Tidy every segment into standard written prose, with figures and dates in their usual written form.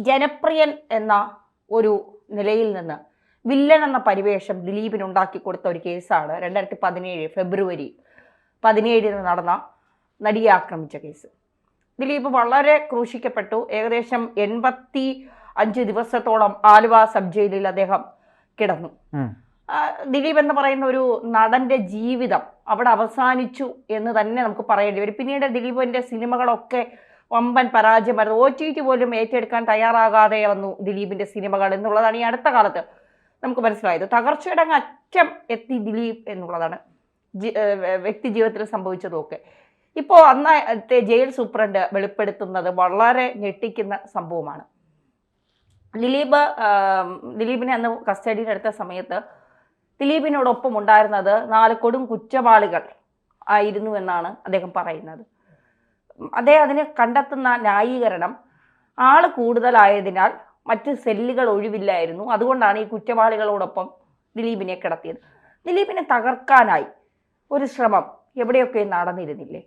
ജനപ്രിയൻ എന്ന ഒരു നിലയിൽ നിന്ന് വില്ലൻ എന്ന പരിവേഷം ദിലീപിന് ഉണ്ടാക്കി കൊടുത്ത ഒരു കേസാണ് 2017 ഫെബ്രുവരി 17 നടന്ന നടിയെ ആക്രമിച്ച കേസ്. ദിലീപ് വളരെ ക്രൂശിക്കപ്പെട്ടു. ഏകദേശം 85 ദിവസത്തോളം ആലുവ സബ് ജയിലിൽ അദ്ദേഹം കിടന്നു. ദിലീപ് എന്ന് പറയുന്ന ഒരു നടന്റെ ജീവിതം അവിടെ അവസാനിച്ചു എന്ന് തന്നെ നമുക്ക് പറയേണ്ടി വരും. പിന്നീട് ദിലീപിന്റെ സിനിമകളൊക്കെ വമ്പൻ പരാജയമായിരുന്നു. OTT പോലും ഏറ്റെടുക്കാൻ തയ്യാറാകാതെ വന്നു ദിലീപിന്റെ സിനിമകൾ എന്നുള്ളതാണ് ഈ അടുത്ത കാലത്ത് നമുക്ക് മനസ്സിലായത്. തകർച്ചയുടെ അറ്റം എത്തി ദിലീപ് എന്നുള്ളതാണ് വ്യക്തി ജീവിതത്തിൽ സംഭവിച്ചതൊക്കെ. ഇപ്പോൾ അന്നത്തെ ജയിൽ സൂപ്രണ്ട് വെളിപ്പെടുത്തുന്നത് വളരെ ഞെട്ടിക്കുന്ന സംഭവമാണ്. ദിലീപിനെ അന്ന് കസ്റ്റഡിയിലെടുത്ത സമയത്ത് ദിലീപിനോടൊപ്പം ഉണ്ടായിരുന്നത് 4 കൊടും കുറ്റവാളികൾ ആയിരുന്നു എന്നാണ് അദ്ദേഹം പറയുന്നത്. അദ്ദേഹം അതിന് കണ്ടെത്തുന്ന ന്യായീകരണം ആള് കൂടുതലായതിനാൽ മറ്റ് സെല്ലുകൾ ഒഴിവില്ലായിരുന്നു, അതുകൊണ്ടാണ് ഈ കുറ്റവാളികളോടൊപ്പം ദിലീപിനെ കിടത്തിയത്. ദിലീപിനെ തകർക്കാനായി ഒരു ശ്രമം എവിടെയൊക്കെ നടന്നിരുന്നില്ലേ?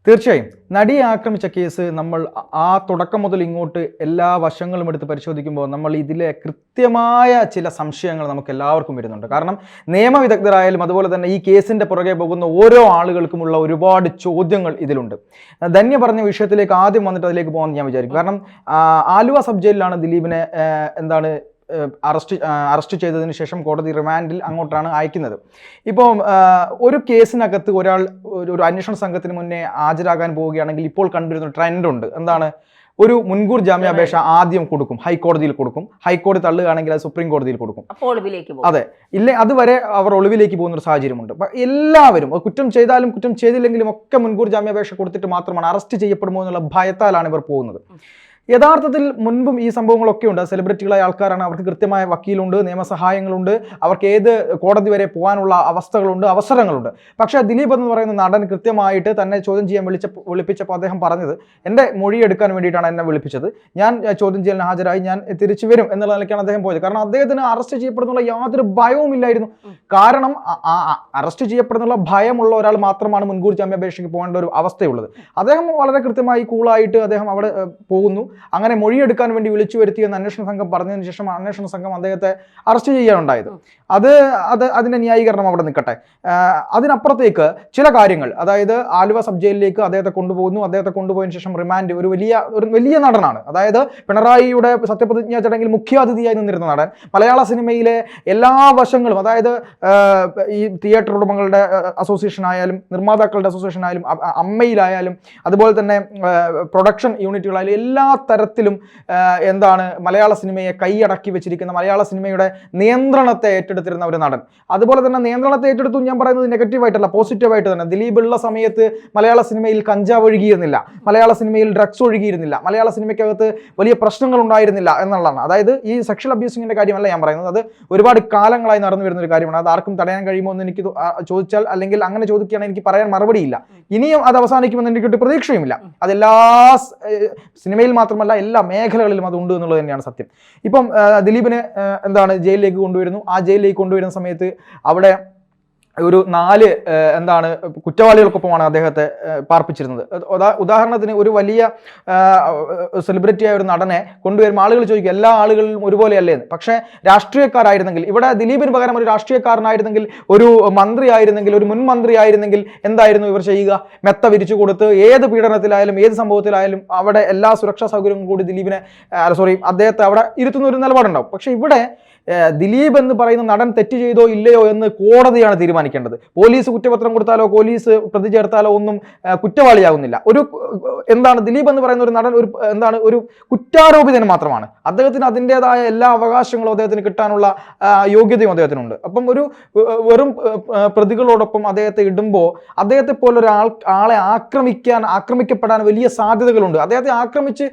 തീർച്ചയായും നടിയെ ആക്രമിച്ച കേസ് നമ്മൾ ആ തുടക്കം മുതൽ ഇങ്ങോട്ട് എല്ലാ വശങ്ങളും എടുത്ത് പരിശോധിക്കുമ്പോൾ നമ്മൾ ഇതിലെ കൃത്യമായ ചില സംശയങ്ങൾ നമുക്ക് എല്ലാവർക്കും വരുന്നുണ്ട്. കാരണം നിയമവിദഗ്ധരായാലും അതുപോലെ തന്നെ ഈ കേസിൻ്റെ പുറകെ പോകുന്ന ഓരോ ആളുകൾക്കുമുള്ള ഒരുപാട് ചോദ്യങ്ങൾ ഇതിലുണ്ട്. ധന്യ പറഞ്ഞ വിഷയത്തിലേക്ക് ആദ്യം വന്നിട്ട് അതിലേക്ക് പോകാമെന്ന് ഞാൻ വിചാരിക്കും. കാരണം ആലുവ സബ് ജയിലിലാണ് ദിലീപിനെ അറസ്റ്റ് ചെയ്തതിന് ശേഷം കോടതി റിമാൻഡിൽ അങ്ങോട്ടാണ് അയക്കുന്നത്. ഇപ്പോൾ ഒരു കേസിനകത്ത് ഒരാൾ ഒരു അന്വേഷണ സംഘത്തിന് മുന്നേ ഹാജരാകാൻ പോവുകയാണെങ്കിൽ ഇപ്പോൾ കണ്ടുവരുന്ന ട്രെൻഡ് ഉണ്ട്. എന്താണ്? ഒരു മുൻകൂർ ജാമ്യാപേക്ഷ ആദ്യം കൊടുക്കും, ഹൈക്കോടതിയിൽ കൊടുക്കും. ഹൈക്കോടതി തള്ളുകയാണെങ്കിൽ അത് സുപ്രീം കോടതിയിൽ കൊടുക്കും. അതെ, ഇല്ലേ അതുവരെ അവർ ഒളിവിലേക്ക് പോകുന്ന ഒരു സാഹചര്യമുണ്ട്. എല്ലാവരും കുറ്റം ചെയ്താലും കുറ്റം ചെയ്തില്ലെങ്കിലും ഒക്കെ മുൻകൂർ ജാമ്യാപേക്ഷ കൊടുത്തിട്ട് മാത്രമാണ് അറസ്റ്റ് ചെയ്യപ്പെടുമോ എന്നുള്ള ഭയത്താലാണ് ഇവർ പോകുന്നത്. യഥാർത്ഥത്തിൽ മുൻപും ഈ സംഭവങ്ങളൊക്കെ ഉണ്ട്. സെലിബ്രിറ്റികളായ ആൾക്കാരാണ്, അവർക്ക് കൃത്യമായ വക്കീലുണ്ട്, നിയമസഹായങ്ങളുണ്ട്, അവർക്ക് ഏത് കോടതി വരെ പോകാനുള്ള അവസ്ഥകളുണ്ട്, അവസരങ്ങളുണ്ട്. പക്ഷേ ദിലീപ് എന്ന് പറയുന്ന നടൻ കൃത്യമായിട്ട് തന്നെ ചോദ്യം ചെയ്യാൻ വിളിപ്പിച്ചപ്പോൾ അദ്ദേഹം പറഞ്ഞത് എൻ്റെ മൊഴിയെടുക്കാൻ വേണ്ടിയിട്ടാണ് എന്നെ വിളിപ്പിച്ചത്, ഞാൻ ചോദ്യം ചെയ്യാൻ ഹാജരായി, ഞാൻ തിരിച്ചു വരും എന്നുള്ള നിലയ്ക്കാണ് അദ്ദേഹം പോയത്. കാരണം അദ്ദേഹത്തിന് അറസ്റ്റ് ചെയ്യപ്പെടുന്നുള്ള യാതൊരു ഭയവും ഇല്ലായിരുന്നു. കാരണം അറസ്റ്റ് ചെയ്യപ്പെടുന്നുള്ള ഭയമുള്ള ഒരാൾ മാത്രമാണ് മുൻകൂർ ജാമ്യാപേക്ഷയ്ക്ക് പോകേണ്ട ഒരു അവസ്ഥയുള്ളത്. അദ്ദേഹം വളരെ കൃത്യമായി കൂളായിട്ട് അദ്ദേഹം അവിടെ പോകുന്നു. അങ്ങനെ മൊഴിയെടുക്കാൻ വേണ്ടി വിളിച്ചു വരുത്തിയെന്ന് അന്വേഷണ സംഘം പറഞ്ഞതിന് ശേഷം അന്വേഷണ സംഘം അദ്ദേഹത്തെ അറസ്റ്റ് ചെയ്യാനുണ്ടായത്. അതിന്റെ ന്യായീകരണം അവിടെ നിൽക്കട്ടെ. അതിനപ്പുറത്തേക്ക് ചില കാര്യങ്ങൾ, അതായത് ആലുവ സബ് ജയിലിലേക്ക് അദ്ദേഹത്തെ കൊണ്ടുപോകുന്നു. അദ്ദേഹത്തെ കൊണ്ടുപോയതിനു ശേഷം റിമാൻഡ്. ഒരു വലിയ നടനാണ്, അതായത് പിണറായിയുടെ സത്യപ്രതിജ്ഞാ ചടങ്ങിൽ മുഖ്യാതിഥിയായി നിന്നിരുന്ന നടൻ. മലയാള സിനിമയിലെ എല്ലാ വശങ്ങളും, അതായത് ഈ തിയേറ്റർ ഉടമകളുടെ അസോസിയേഷൻ ആയാലും നിർമ്മാതാക്കളുടെ അസോസിയേഷൻ ആയാലും അമ്മയിലായാലും അതുപോലെ തന്നെ പ്രൊഡക്ഷൻ യൂണിറ്റുകളായാലും എല്ലാ തരത്തിലും മലയാള സിനിമയെ കൈയടക്കി വെച്ചിരിക്കുന്ന, മലയാള സിനിമയുടെ നിയന്ത്രണത്തെ ഏറ്റെടുത്തിരുന്ന ഒരു നടൻ. അതുപോലെ തന്നെ നിയന്ത്രണത്തെ ഏറ്റെടുത്തു ഞാൻ പറയുന്നത് നെഗറ്റീവായിട്ടല്ല, പോസിറ്റീവായിട്ട് തന്നെ. ദിലീപ് ഉള്ള സമയത്ത് മലയാള സിനിമയിൽ കഞ്ചാവ് ഒഴുകിയിരുന്നില്ല, മലയാള സിനിമയിൽ ഡ്രഗ്സ് ഒഴുകിയിരുന്നില്ല, മലയാള സിനിമയ്ക്കകത്ത് വലിയ പ്രശ്നങ്ങൾ ഉണ്ടായിരുന്നില്ല എന്നുള്ളതാണ്. അതായത് ഈ സെക്ഷൽ അബ്യൂസിങ്ങിന്റെ കാര്യമല്ല ഞാൻ പറയുന്നത്, അത് ഒരുപാട് കാലങ്ങളായി നടന്നു വരുന്ന ഒരു കാര്യമാണ്. അത് ആർക്കും തടയാൻ കഴിയുമോ എന്ന് എനിക്ക് ചോദിച്ചാൽ, അല്ലെങ്കിൽ അങ്ങനെ ചോദിക്കുകയാണെങ്കിൽ എനിക്ക് പറയാൻ മറുപടിയില്ല. ഇനിയും അത് അവസാനിക്കുമെന്ന് എനിക്കൊരു പ്രതീക്ഷയുമില്ല. അതെല്ലാ സിനിമയിൽ മാത്രമല്ല എല്ലാ മേഖലകളിലും അത് ഉണ്ട് എന്നുള്ളത് തന്നെയാണ് സത്യം. ഇപ്പം ദിലീപിനെ ജയിലിലേക്ക് കൊണ്ടുവരുന്നു. ആ ജയിലിലേക്ക് കൊണ്ടുവരുന്ന സമയത്ത് അവിടെ ഒരു 4 കുറ്റവാളികൾക്കൊപ്പമാണ് അദ്ദേഹത്തെ പാർപ്പിച്ചിരുന്നത്. ഉദാഹരണത്തിന് ഒരു വലിയ സെലിബ്രിറ്റിയായ ഒരു നടനെ കൊണ്ടുവരുമ്പോൾ ആളുകൾ ചോദിക്കും എല്ലാ ആളുകളിലും ഒരുപോലെയല്ലേ എന്ന്. പക്ഷേ രാഷ്ട്രീയക്കാരായിരുന്നെങ്കിൽ, ഇവിടെ ദിലീപിന് പകരം ഒരു രാഷ്ട്രീയക്കാരനായിരുന്നെങ്കിൽ, ഒരു മന്ത്രി ആയിരുന്നെങ്കിൽ, ഒരു മുൻ മന്ത്രി ആയിരുന്നെങ്കിൽ എന്തായിരുന്നു ഇവർ ചെയ്യുക? മെത്ത വിരിച്ചു കൊടുത്ത് ഏത് പീഡനത്തിലായാലും ഏത് സംഭവത്തിലായാലും അവിടെ എല്ലാ സുരക്ഷാ സൗകര്യങ്ങളും കൂടി അദ്ദേഹത്തെ അവിടെ ഇരുത്തുന്ന ഒരു നിലപാടുണ്ടാവും. പക്ഷേ ഇവിടെ ദിലീപ് എന്ന് പറയുന്ന നടൻ തെറ്റ് ചെയ്തോ ഇല്ലയോ എന്ന് കോടതിയാണ് തീരുമാനിക്കേണ്ടത്. പോലീസ് കുറ്റപത്രം കൊടുത്താലോ പോലീസ് പ്രതി ചേർത്താലോ ഒന്നും കുറ്റവാളിയാകുന്നില്ല. ദിലീപ് എന്ന് പറയുന്ന ഒരു നടൻ ഒരു കുറ്റാരോപിതന് മാത്രമാണ്. അദ്ദേഹത്തിന് അതിൻ്റെതായ എല്ലാ അവകാശങ്ങളും അദ്ദേഹത്തിന് കിട്ടാനുള്ള യോഗ്യതയും അദ്ദേഹത്തിനുണ്ട്. അപ്പം വെറും പ്രതികളോടൊപ്പം അദ്ദേഹത്തെ ഇടുമ്പോൾ അദ്ദേഹത്തെ പോലെ ആളെ ആക്രമിക്കപ്പെടാൻ വലിയ സാധ്യതകളുണ്ട്. അദ്ദേഹത്തെ ആക്രമിച്ച്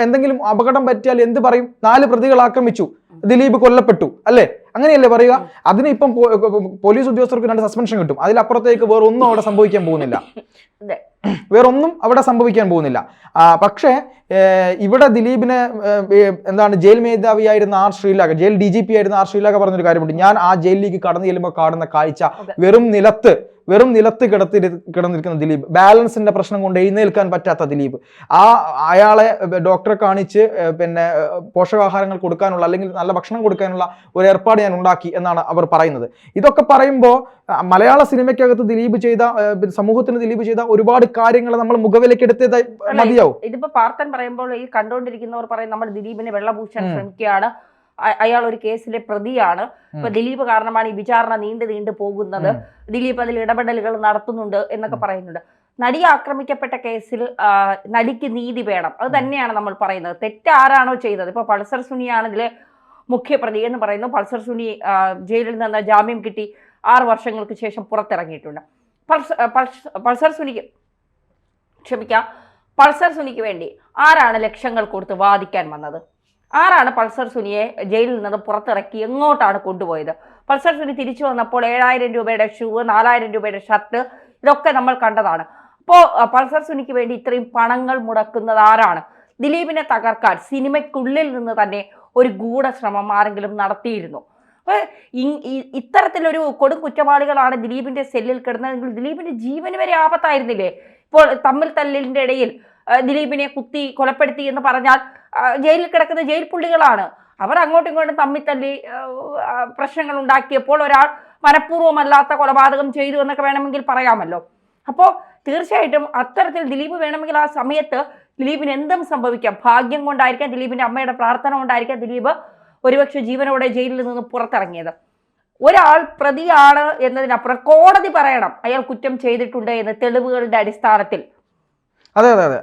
എന്തെങ്കിലും അപകടം പറ്റിയാൽ എന്ത് പറയും? 4 പ്രതികൾ ആക്രമിച്ചു, ദിലീപ് കൊല്ലപ്പെട്ടു, അല്ലേ? അങ്ങനെയല്ലേ പറയുക? അതിന് ഇപ്പം പോലീസ് ഉദ്യോഗസ്ഥർക്ക് 2 സസ്പെൻഷൻ കിട്ടും. അതിലപ്പുറത്തേക്ക് വേറൊന്നും അവിടെ സംഭവിക്കാൻ പോകുന്നില്ല. പക്ഷേ ഇവിടെ ദിലീപിനെ എന്താണ് ജയിൽ മേധാവിയായിരുന്ന ആർ ശ്രീലേഖ, ജയിൽ DGP ആയിരുന്ന ആർ ശ്രീലേഖ പറഞ്ഞൊരു കാര്യമുണ്ട്. ഞാൻ ആ ജയിലിലേക്ക് കടന്നു ചെല്ലുമ്പോൾ കാണുന്ന കാഴ്ച വെറും നിലത്ത് കിടന്നിരിക്കുന്ന ദിലീപ്, ബാലൻസിന്റെ പ്രശ്നം കൊണ്ട് എഴുന്നേൽക്കാൻ പറ്റാത്ത ദിലീപ്, അയാളെ ഡോക്ടറെ കാണിച്ച് പിന്നെ പോഷകാഹാരങ്ങൾ കൊടുക്കാനുള്ള അല്ലെങ്കിൽ നല്ല ഭക്ഷണം കൊടുക്കാനുള്ള ഒരു ഏർപ്പാട് ഞാൻ ഉണ്ടാക്കി എന്നാണ് അവർ പറയുന്നത്. ഇതൊക്കെ പറയുമ്പോൾ മലയാള സിനിമയ്ക്കകത്ത് ദിലീപ് ചെയ്ത, സമൂഹത്തിന് ദിലീപ് ചെയ്ത ഒരുപാട് കാര്യങ്ങൾ നമ്മൾ മുഖവിലേക്ക് എടുത്തതായി മതിയാവും. ഇതിപ്പോ പാർത്തൻ പറയുമ്പോൾ ഈ കണ്ടുകൊണ്ടിരിക്കുന്നവർ പറയും നമ്മൾ ദിലീപിനെ വെള്ളപൂശാൻ ശ്രമിക്കുകയാണ്, അയാൾ ഒരു കേസിലെ പ്രതിയാണ്, ഇപ്പൊ ദിലീപ് കാരണമാണ് ഈ വിചാരണ നീണ്ടു പോകുന്നത്, ദിലീപ് അതിൽ ഇടപെടലുകൾ നടത്തുന്നുണ്ട് എന്നൊക്കെ പറയുന്നുണ്ട്. നടി ആക്രമിക്കപ്പെട്ട കേസിൽ നടിക്ക് നീതി വേണം, അത് തന്നെയാണ് നമ്മൾ പറയുന്നത്. തെറ്റ് ആരാണോ ചെയ്തത്, ഇപ്പൊ പൾസർ സുനിയാണ് ഇതിലെ മുഖ്യപ്രതി എന്ന് പറയുന്നു. പൾസർ സുനി ജയിലിൽ നിന്ന് ജാമ്യം കിട്ടി 6 വർഷങ്ങൾക്ക് ശേഷം പുറത്തിറങ്ങിയിട്ടുണ്ട്. പൾസർ സുനിക്ക് വേണ്ടി ആരാണ് ലക്ഷങ്ങൾ കൊടുത്ത് വാദിക്കാൻ വന്നത്? ആരാണ് പൾസർ സുനിയെ ജയിലിൽ നിന്ന് പുറത്തിറക്കി എങ്ങോട്ടാണ് കൊണ്ടുപോയത്? പൾസർ സുനി തിരിച്ചു വന്നപ്പോൾ 7000 രൂപയുടെ ഷൂ, 4000 രൂപയുടെ ഷർട്ട്, ഇതൊക്കെ നമ്മൾ കണ്ടതാണ്. അപ്പോൾ പൾസർ സുനിക്ക് വേണ്ടി ഇത്രയും പണങ്ങൾ മുടക്കുന്നത് ആരാണ്? ദിലീപിനെ തകർക്കാൻ സിനിമയ്ക്കുള്ളിൽ നിന്ന് തന്നെ ഒരു ഗൂഢശ്രമം ആരെങ്കിലും നടത്തിയിരുന്നു? അപ്പോൾ ഇത്തരത്തിലൊരു കൊടും കുറ്റവാളികളാണ് ദിലീപിന്റെ സെല്ലിൽ കിടന്നതെങ്കിൽ ദിലീപിന്റെ ജീവന് വരെ ആപത്തായിരുന്നില്ലേ? ഇപ്പോൾ തമ്മിൽ തല്ലിന്റെ ഇടയിൽ ദിലീപിനെ കുത്തി കൊലപ്പെടുത്തി എന്ന് പറഞ്ഞാൽ ജയിലിൽ കിടക്കുന്ന ജയിൽ പുള്ളികളാണ്. അവർ അങ്ങോട്ടും ഇങ്ങോട്ടും തമ്മിൽ തല്ലി പ്രശ്നങ്ങൾ ഉണ്ടാക്കിയപ്പോൾ ഒരാൾ മനഃപൂർവ്വമല്ലാത്ത കൊലപാതകം ചെയ്തു എന്നൊക്കെ വേണമെങ്കിൽ പറയാമല്ലോ. അപ്പോൾ തീർച്ചയായിട്ടും അത്തരത്തിൽ ദിലീപ് വേണമെങ്കിൽ ആ സമയത്ത് ദിലീപിന് എന്തും സംഭവിക്കാം. ഭാഗ്യം കൊണ്ടായിരിക്കാം, ദിലീപിന്റെ അമ്മയുടെ പ്രാർത്ഥന കൊണ്ടായിരിക്കാം ദിലീപ് ഒരുപക്ഷെ ജീവനോടെ ജയിലിൽ നിന്ന് പുറത്തിറങ്ങിയത്. ഒരാൾ പ്രതിയാണ് എന്നതിനപ്പുറം കോടതി പറയണം അയാൾ കുറ്റം ചെയ്തിട്ടുണ്ട് എന്ന് തെളിവുകളുടെ അടിസ്ഥാനത്തിൽ. അതെ അതെ അതെ.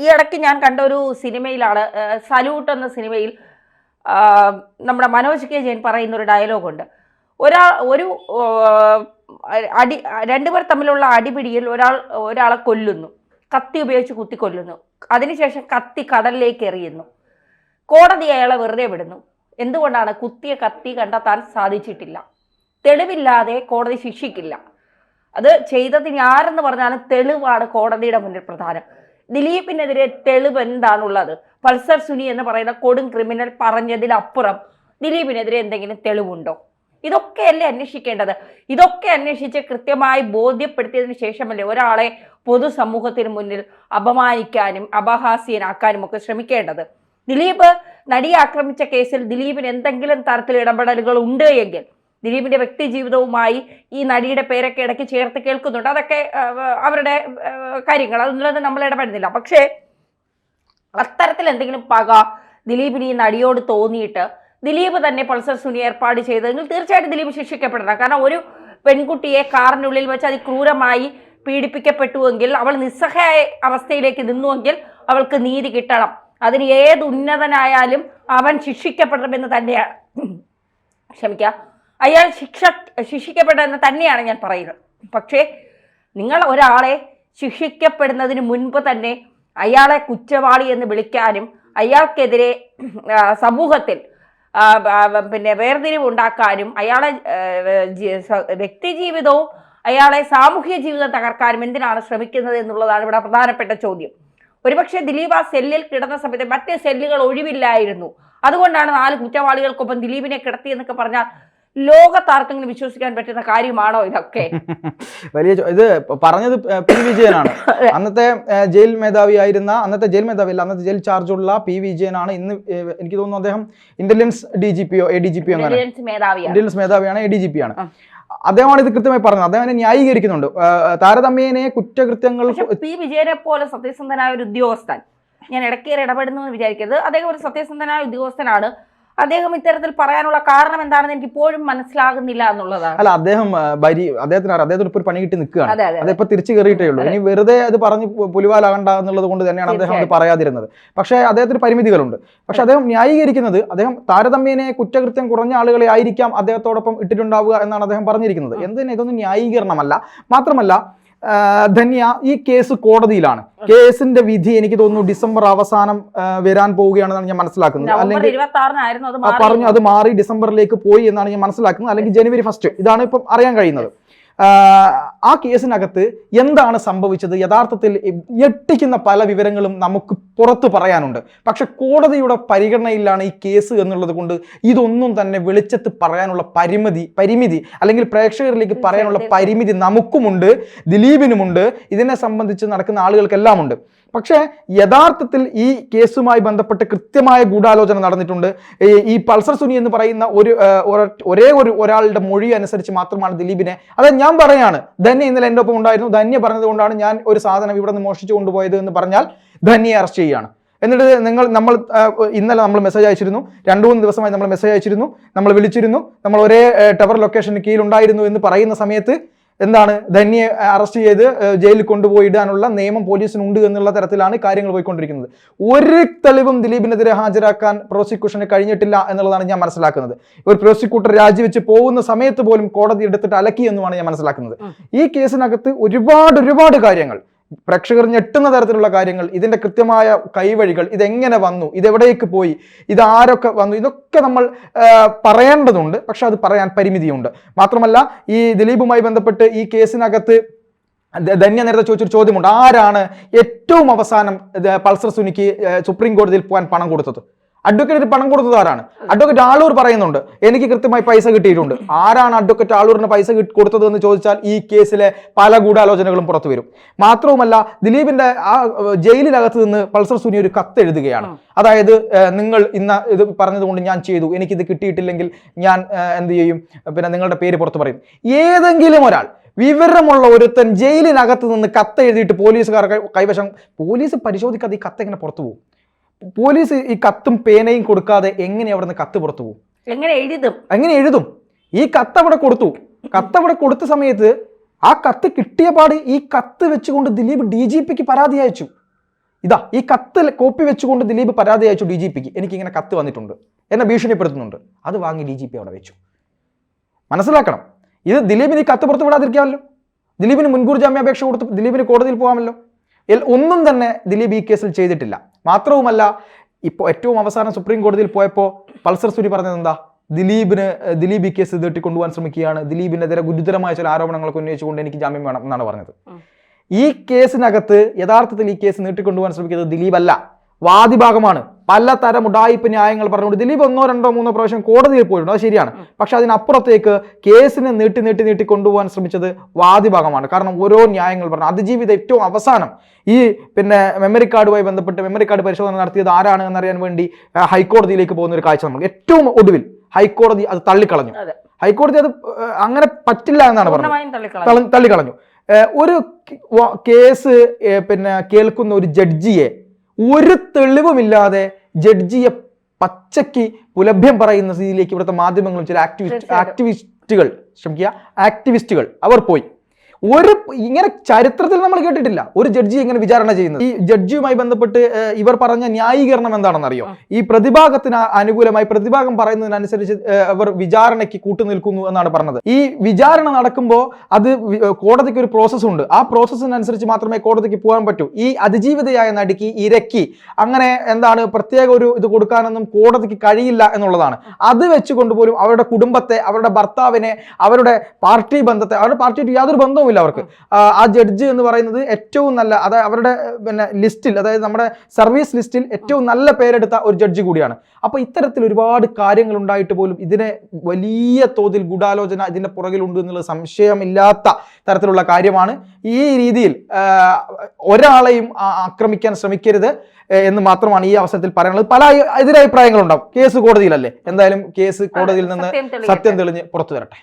ഈ ഇടയ്ക്ക് ഞാൻ കണ്ട ഒരു സിനിമയിലാണ്, സല്യൂട്ട് എന്ന സിനിമയിൽ നമ്മുടെ മനോജ് കെ ജയൻ പറയുന്ന ഒരു ഡയലോഗുണ്ട്. രണ്ടുപേർ തമ്മിലുള്ള അടിപിടിയിൽ ഒരാളെ കൊല്ലുന്നു, കത്തി ഉപയോഗിച്ച് കുത്തിക്കൊല്ലുന്നു, അതിനുശേഷം കത്തി കടലിലേക്ക് എറിയുന്നു. കോടതി അയാളെ വെറുതെ വിടുന്നു. എന്തുകൊണ്ടാണ്? കുത്തിയ കത്തി കണ്ടെത്താൻ സാധിച്ചിട്ടില്ല. തെളിവില്ലാതെ കോടതി ശിക്ഷിക്കില്ല. അത് ചെയ്തതിന് ആരെന്ന് പറഞ്ഞാലും തെളിവാണ് കോടതിയുടെ മുന്നിൽ പ്രധാനം. ദിലീപിനെതിരെ തെളിവ് എന്താണുള്ളത്? പൾസർ സുനി എന്ന് പറയുന്ന കൊടും ക്രിമിനൽ പറഞ്ഞതിലപ്പുറം ദിലീപിനെതിരെ എന്തെങ്കിലും തെളിവുണ്ടോ? ഇതൊക്കെയല്ലേ അന്വേഷിക്കേണ്ടത്? ഇതൊക്കെ അന്വേഷിച്ച് കൃത്യമായി ബോധ്യപ്പെടുത്തിയതിനു ശേഷമല്ലേ ഒരാളെ പൊതുസമൂഹത്തിന് മുന്നിൽ അപമാനിക്കാനും അപഹാസ്യനാക്കാനും ഒക്കെ ശ്രമിക്കേണ്ടത്. ദിലീപ് നടിയെ ആക്രമിച്ച കേസിൽ ദിലീപിന് എന്തെങ്കിലും തരത്തിൽ ഇടപെടലുകൾ ഉണ്ട് എങ്കിൽ ദിലീപിന്റെ വ്യക്തി ജീവിതവുമായി ഈ നടിയുടെ പേരൊക്കെ ഇടയ്ക്ക് ചേർത്ത് കേൾക്കുന്നുണ്ട്. അതൊക്കെ അവരുടെ കാര്യങ്ങൾ, അതിലൊന്നും നമ്മൾ ഇടപെടുന്നില്ല. പക്ഷേ അത്തരത്തിൽ എന്തെങ്കിലും പക ദിലീപിന് ഈ നടിയോട് തോന്നിയിട്ട് ദിലീപ് തന്നെ പൾസർ സുനി ഏർപ്പാട് ചെയ്തതെങ്കിൽ തീർച്ചയായിട്ടും ദിലീപ് ശിക്ഷിക്കപ്പെടണം. കാരണം ഒരു പെൺകുട്ടിയെ കാറിനുള്ളിൽ വെച്ച് അതിക്രൂരമായി പീഡിപ്പിക്കപ്പെട്ടുവെങ്കിൽ, അവൾ നിസ്സഹായ അവസ്ഥയിലേക്ക് നിന്നുവെങ്കിൽ അവൾക്ക് നീതി കിട്ടണം. അതിന് ഏത് ഉന്നതനായാലും അവൻ ശിക്ഷിക്കപ്പെടണമെന്ന് തന്നെയാണ്, അയാൾ ശിക്ഷിക്കപ്പെടണമെന്ന് തന്നെയാണ് ഞാൻ പറയുന്നത്. പക്ഷേ നിങ്ങൾ ഒരാളെ ശിക്ഷിക്കപ്പെടുന്നതിന് മുൻപ് തന്നെ അയാളെ കുറ്റവാളി എന്ന് വിളിക്കാനും അയാൾക്കെതിരെ സമൂഹത്തിൽ വേർതിരിവ് ഉണ്ടാക്കാനും അയാളെ വ്യക്തി ജീവിതവും അയാളെ സാമൂഹ്യ ജീവിതം തകർക്കാനും എന്തിനാണ് ശ്രമിക്കുന്നത് എന്നുള്ളതാണ് ഇവിടെ പ്രധാനപ്പെട്ട ചോദ്യം. ഒരുപക്ഷെ ദിലീപ് ആ സെല്ലിൽ കിടന്ന സമയത്ത് മറ്റേ സെല്ലുകൾ ഒഴിവില്ലായിരുന്നു, അതുകൊണ്ടാണ് 4 കുറ്റവാളികൾക്കൊപ്പം ദിലീപിനെ കിടത്തിയെന്നൊക്കെ പറഞ്ഞാൽ ലോകത്താർക്കെങ്കിലും വിശ്വസിക്കാൻ പറ്റുന്ന കാര്യമാണോ ഇതൊക്കെ? വലിയ ഇത് പറഞ്ഞത് പി വിജയനാണ്. അന്നത്തെ ജയിൽ മേധാവിയായിരുന്ന, അന്നത്തെ ജയിൽ ചാർജുള്ള പി വിജയനാണ്. ഇന്ന് എനിക്ക് തോന്നുന്നു അദ്ദേഹം ഇന്റലിജൻസ് DGPയോ ADGPയോ അങ്ങനെ ഇന്റലിജൻസ് മേധാവിയാണ്, ADGP ആണ്. അദ്ദേഹമാണ് ഇത് കൃത്യമായി പറഞ്ഞത്. അദ്ദേഹം അതിനെ ന്യായീകരിക്കുന്നുണ്ട്. താരതമ്യേന കുറ്റകൃത്യങ്ങൾ പി വിജയനെ പോലെ സത്യസന്ധനായ ഒരു ഉദ്യോഗസ്ഥൻ, ഞാൻ ഇടയ്ക്കേറെ ഇടപെടുന്നു എന്ന് വിചാരിക്കരുത്, അദ്ദേഹം ഒരു സത്യസന്ധനായ ഉദ്യോഗസ്ഥനാണ്. അദ്ദേഹം ഇത്തരത്തിൽ പറയാനുള്ള കാരണം എന്താണെന്ന് എനിക്ക് ഇപ്പോഴും മനസ്സിലാകുന്നില്ല എന്നുള്ളതാണ്. അല്ല, അദ്ദേഹത്തിന് ഇപ്പൊ ഒരു പണി കിട്ടി നിൽക്കുകയാണ്. അതിപ്പോ തിരിച്ചു കയറിയിട്ടേ ഉള്ളൂ. ഇനി വെറുതെ അത് പറഞ്ഞ് പുലിവാലാകണ്ട എന്നുള്ളത് കൊണ്ട് തന്നെയാണ് അദ്ദേഹം അത് പറയാതിരുന്നത്. പക്ഷേ അദ്ദേഹത്തിന് പരിമിതികളുണ്ട്. പക്ഷെ അദ്ദേഹം ന്യായീകരിക്കുന്നത്, അദ്ദേഹം താരതമ്യേന കുറ്റകൃത്യം കുറഞ്ഞ ആളുകളെ ആയിരിക്കാം അദ്ദേഹത്തോടൊപ്പം ഇട്ടിട്ടുണ്ടാവുക എന്നാണ് അദ്ദേഹം പറഞ്ഞിരിക്കുന്നത്. എന്തിനാ? ഇതൊന്നും ന്യായീകരണമല്ല. മാത്രമല്ല ധന്യ, ഈ കേസ് കോടതിയിലാണ്. കേസിന്റെ വിധി എനിക്ക് തോന്നുന്നു ഡിസംബർ അവസാനം വരാൻ പോവുകയാണെന്നാണ് ഞാൻ മനസ്സിലാക്കുന്നത്. അല്ലെങ്കിൽ പറഞ്ഞു അത് മാറി ഡിസംബറിലേക്ക് പോയി എന്നാണ് ഞാൻ മനസ്സിലാക്കുന്നത്, അല്ലെങ്കിൽ ജനുവരി 1 ഇതാണ് ഇപ്പം അറിയാൻ കഴിയുന്നത്. ആ കേസിനകത്ത് എന്താണ് സംഭവിച്ചത്, യഥാർത്ഥത്തിൽ ഞെട്ടിക്കുന്ന പല വിവരങ്ങളും നമുക്ക് പുറത്തു പറയാനുണ്ട്. പക്ഷെ കോടതിയുടെ പരിഗണനയിലാണ് ഈ കേസ് എന്നുള്ളത് കൊണ്ട് ഇതൊന്നും തന്നെ വെളിച്ചത്ത് പറയാനുള്ള പരിമിതി അല്ലെങ്കിൽ പ്രേക്ഷകരിലേക്ക് പറയാനുള്ള പരിമിതി നമുക്കുമുണ്ട്, ദിലീപിനുമുണ്ട്, ഇതിനെ സംബന്ധിച്ച് നടക്കുന്ന ആളുകൾക്കെല്ലാം ഉണ്ട്. പക്ഷേ യഥാർത്ഥത്തിൽ ഈ കേസുമായി ബന്ധപ്പെട്ട് കൃത്യമായ ഗൂഢാലോചന നടന്നിട്ടുണ്ട്. ഈ പൾസർ സുനി എന്ന് പറയുന്ന ഒരാളുടെ മൊഴി അനുസരിച്ച് മാത്രമാണ് ദിലീപിനെ, അതായത് ഞാൻ പറയാണ് ധന്യ ഇന്നലെ എൻ്റെ ഒപ്പം ഉണ്ടായിരുന്നു, ധന്യ പറഞ്ഞത് കൊണ്ടാണ് ഞാൻ ഒരു സാധനം ഇവിടെ നിന്ന് മോഷ്ടിച്ചു കൊണ്ടുപോയത് എന്ന് പറഞ്ഞാൽ ധന്യയെ അറസ്റ്റ് ചെയ്യുകയാണ്. എന്നിട്ട് ഇന്നലെ നമ്മൾ മെസ്സേജ് അയച്ചിരുന്നു, 2-3 ദിവസമായി നമ്മൾ മെസ്സേജ് അയച്ചിരുന്നു, നമ്മൾ വിളിച്ചിരുന്നു, നമ്മൾ ഒരേ ടവർ ലൊക്കേഷന് കീഴിലുണ്ടായിരുന്നു എന്ന് പറയുന്ന സമയത്ത് എന്താണ് ധന്യയെ അറസ്റ്റ് ചെയ്ത് ജയിലിൽ കൊണ്ടുപോയി ഇടാനുള്ള നിയമം പോലീസിനുണ്ട് എന്നുള്ള തരത്തിലാണ് കാര്യങ്ങൾ പോയിക്കൊണ്ടിരിക്കുന്നത്. ഒരു തെളിവും ദിലീപിനെതിരെ ഹാജരാക്കാൻ പ്രോസിക്യൂഷന് കഴിഞ്ഞിട്ടില്ല എന്നുള്ളതാണ് ഞാൻ മനസ്സിലാക്കുന്നത്. ഒരു പ്രോസിക്യൂട്ടർ രാജിവെച്ച് പോകുന്ന സമയത്ത് പോലും കോടതി എടുത്തിട്ട് അലക്കി എന്നുമാണ് ഞാൻ മനസ്സിലാക്കുന്നത്. ഈ കേസിനകത്ത് ഒരുപാട് കാര്യങ്ങൾ, പ്രേക്ഷകർ ഞെട്ടുന്ന തരത്തിലുള്ള കാര്യങ്ങൾ, ഇതിന്റെ കൃത്യമായ കൈവഴികൾ, ഇതെങ്ങനെ വന്നു, ഇതെവിടേക്ക് പോയി, ഇതാരൊക്കെ വന്നു, ഇതൊക്കെ നമ്മൾ പറയേണ്ടതുണ്ട്. പക്ഷെ അത് പറയാൻ പരിമിതിയുണ്ട്. മാത്രമല്ല ഈ ദിലീപുമായി ബന്ധപ്പെട്ട് ഈ കേസിനകത്ത് ധന്യ നേരത്തെ ചോദിച്ചൊരു ചോദ്യമുണ്ട്, ആരാണ് ഏറ്റവും അവസാനം പൾസർ സുനിക്ക് സുപ്രീം കോടതിയിൽ പോകാൻ പണം കൊടുത്തത്? അഡ്വക്കേറ്റ് പണം കൊടുത്തത് ആരാണ്? അഡ്വക്കേറ്റ് ആളൂർ പറയുന്നുണ്ട് എനിക്ക് കൃത്യമായി പൈസ കിട്ടിയിട്ടുണ്ട്. ആരാണ് അഡ്വക്കേറ്റ് ആളൂരിന് പൈസ കൊടുത്തത് എന്ന് ചോദിച്ചാൽ ഈ കേസിലെ പല ഗൂഢാലോചനകളും പുറത്തു വരും. മാത്രവുമല്ല ദിലീപിന്റെ ആ ജയിലിനകത്ത് നിന്ന് പൾസർ സുനി ഒരു കത്ത് എഴുതുകയാണ്. അതായത് നിങ്ങൾ ഇന്ന് ഇത് പറഞ്ഞതുകൊണ്ട് ഞാൻ ചെയ്തു, എനിക്കിത് കിട്ടിയിട്ടില്ലെങ്കിൽ ഞാൻ എന്ത് ചെയ്യും, പിന്നെ നിങ്ങളുടെ പേര് പുറത്ത് പറയും. ഏതെങ്കിലും ഒരാൾ വിവരമുള്ള ഒരുത്തൻ ജയിലിനകത്ത് നിന്ന് കത്ത് എഴുതിയിട്ട് പോലീസുകാർ കൈവശം, പോലീസ് പരിശോധിക്കാതെ ഈ കത്ത് എങ്ങനെ പുറത്തു പോകും? പോലീസ് ഈ കത്തും പേനയും കൊടുക്കാതെ എങ്ങനെ അവിടെ നിന്ന് കത്ത് പുറത്തു പോകും? എങ്ങനെ എഴുതും? ഈ കത്ത് അവിടെ കൊടുത്തു. കത്ത് അവിടെ കൊടുത്ത സമയത്ത് ആ കത്ത് കിട്ടിയ പാട് ഈ കത്ത് വെച്ചുകൊണ്ട് ദിലീപ് DGPക്ക് പരാതി അയച്ചു. ഇതാ ഈ കത്ത് കോപ്പി വെച്ചുകൊണ്ട് ദിലീപ് പരാതി അയച്ചു DGPക്ക്, എനിക്കിങ്ങനെ കത്ത് വന്നിട്ടുണ്ട്, എന്നെ ഭീഷണിപ്പെടുത്തുന്നുണ്ട്. അത് വാങ്ങി DGP അവിടെ വെച്ചു. മനസ്സിലാക്കണം, ഇത് ദിലീപിന് ഈ കത്ത് പുറത്ത് വിടാതിരിക്കാമല്ലോ, ദിലീപിന് മുൻകൂർ ജാമ്യാപേക്ഷ കൊടുത്ത് ദിലീപിന് കോടതിയിൽ പോകാമല്ലോ. ഒന്നും തന്നെ ദിലീപ് ഈ കേസിൽ ചെയ്തിട്ടില്ല. മാത്രവുമല്ല ഇപ്പോൾ ഏറ്റവും അവസാനം സുപ്രീം കോടതിയിൽ പോയപ്പോൾ പൾസർ സുനി പറഞ്ഞത് എന്താ, ദിലീപ് ഈ കേസ് നീട്ടിക്കൊണ്ടുപോകാൻ ശ്രമിക്കുകയാണ്, ദിലീപിനെതിരെ ഗുരുതരമായ ചില ആരോപണങ്ങളൊക്കെ ഉന്നയിച്ചുകൊണ്ട് എനിക്ക് ജാമ്യം വേണം എന്നാണ് പറഞ്ഞത്. ഈ കേസിനകത്ത് യഥാർത്ഥത്തിൽ ഈ കേസ് നീട്ടിക്കൊണ്ടുപോകാൻ ശ്രമിക്കുന്നത് ദിലീപ് അല്ല, വാദിഭാഗമാണ്. പലതരം ഉഡായിപ്പ് ന്യായങ്ങൾ പറഞ്ഞുകൊണ്ട് ദിലീപ് 1, 2, 3 പ്രാവശ്യം കോടതിയിൽ പോയിട്ടുണ്ട്, അത് ശരിയാണ്. പക്ഷെ അതിനപ്പുറത്തേക്ക് കേസിനെ നീട്ടി കൊണ്ടുപോകാൻ ശ്രമിച്ചത് വാദിഭാഗമാണ്. കാരണം ഓരോ ന്യായങ്ങൾ പറഞ്ഞു. അതിജീവിത ഏറ്റവും അവസാനം ഈ മെമ്മറി കാർഡുമായി ബന്ധപ്പെട്ട് മെമ്മറി കാർഡ് പരിശോധന നടത്തിയത് ആരാണ് എന്നറിയാൻ വേണ്ടി ഹൈക്കോടതിയിലേക്ക് പോകുന്ന ഒരു കാഴ്ച നമ്മൾ ഏറ്റവും ഒടുവിൽ ഹൈക്കോടതി അത് തള്ളിക്കളഞ്ഞു. ഹൈക്കോടതി അത് അങ്ങനെ പറ്റില്ല എന്നാണ് പറഞ്ഞത്, തള്ളിക്കളഞ്ഞു. ഒരു കേസ് കേൾക്കുന്ന ഒരു ജഡ്ജിയെ ഒരു തെളിവുമില്ലാതെ ജഡ്ജിയെ പച്ചയ്ക്ക് പുലഭ്യം പറയുന്ന സ്ഥിതിയിലേക്ക് ഇവിടുത്തെ മാധ്യമങ്ങളും ചില ആക്ടിവിസ്റ്റുകൾ അവർ പോയി. ഇങ്ങനെ ചരിത്രത്തിൽ നമ്മൾ കേട്ടിട്ടില്ല ഒരു ജഡ്ജി ഇങ്ങനെ വിചാരണ ചെയ്യുന്നത്. ഈ ജഡ്ജിയുമായി ബന്ധപ്പെട്ട് ഇവർ പറഞ്ഞ ന്യായീകരണം എന്താണെന്നറിയോ? ഈ പ്രതിഭാഗത്തിന് അനുകൂലമായി പ്രതിഭാഗം പറയുന്നതിനനുസരിച്ച് അവർ വിചാരണയ്ക്ക് കൂട്ടുനിൽക്കുന്നു എന്നാണ് പറഞ്ഞത്. ഈ വിചാരണ നടക്കുമ്പോൾ അത് കോടതിക്ക് ഒരു പ്രോസസ്സ് ഉണ്ട്. ആ പ്രോസസ്സിനനുസരിച്ച് മാത്രമേ കോടതിക്ക് പോകാൻ പറ്റൂ. ഈ അതിജീവിതയായ നടിക്ക് ഇരക്കി അങ്ങനെ പ്രത്യേക ഒരു ഇത് കൊടുക്കാനൊന്നും കോടതിക്ക് കഴിയില്ല എന്നുള്ളതാണ്. അത് വെച്ചുകൊണ്ട് പോലും അവരുടെ കുടുംബത്തെ, അവരുടെ ഭർത്താവിനെ, അവരുടെ പാർട്ടി ബന്ധത്തെ, അവരുടെ പാർട്ടിയായിട്ട് യാതൊരു ബന്ധവും അവർക്ക് ആ ജഡ്ജി എന്ന് പറയുന്നത് ഏറ്റവും നല്ല, അതായത് അവരുടെ ലിസ്റ്റിൽ, അതായത് നമ്മുടെ സർവീസ് ലിസ്റ്റിൽ ഏറ്റവും നല്ല പേരെടുത്ത ഒരു ജഡ്ജി കൂടിയാണ്. അപ്പൊ ഇത്തരത്തിൽ ഒരുപാട് കാര്യങ്ങൾ ഉണ്ടായിട്ട് പോലും ഇതിനെ വലിയ തോതിൽ ഗൂഢാലോചന ഇതിന്റെ പുറകിലുണ്ട് എന്നുള്ളത് സംശയമില്ലാത്ത തരത്തിലുള്ള കാര്യമാണ്. ഈ രീതിയിൽ ഒരാളെയും ആക്രമിക്കാൻ ശ്രമിക്കരുത് എന്ന് മാത്രമാണ് ഈ അവസരത്തിൽ പറയാനുള്ളത്. പല എതിരഭിപ്രായങ്ങളുണ്ടാവും. കേസ് കോടതിയിലല്ലേ, എന്തായാലും കേസ് കോടതിയിൽ നിന്ന് സത്യം തെളിഞ്ഞ് പുറത്തു വരട്ടെ.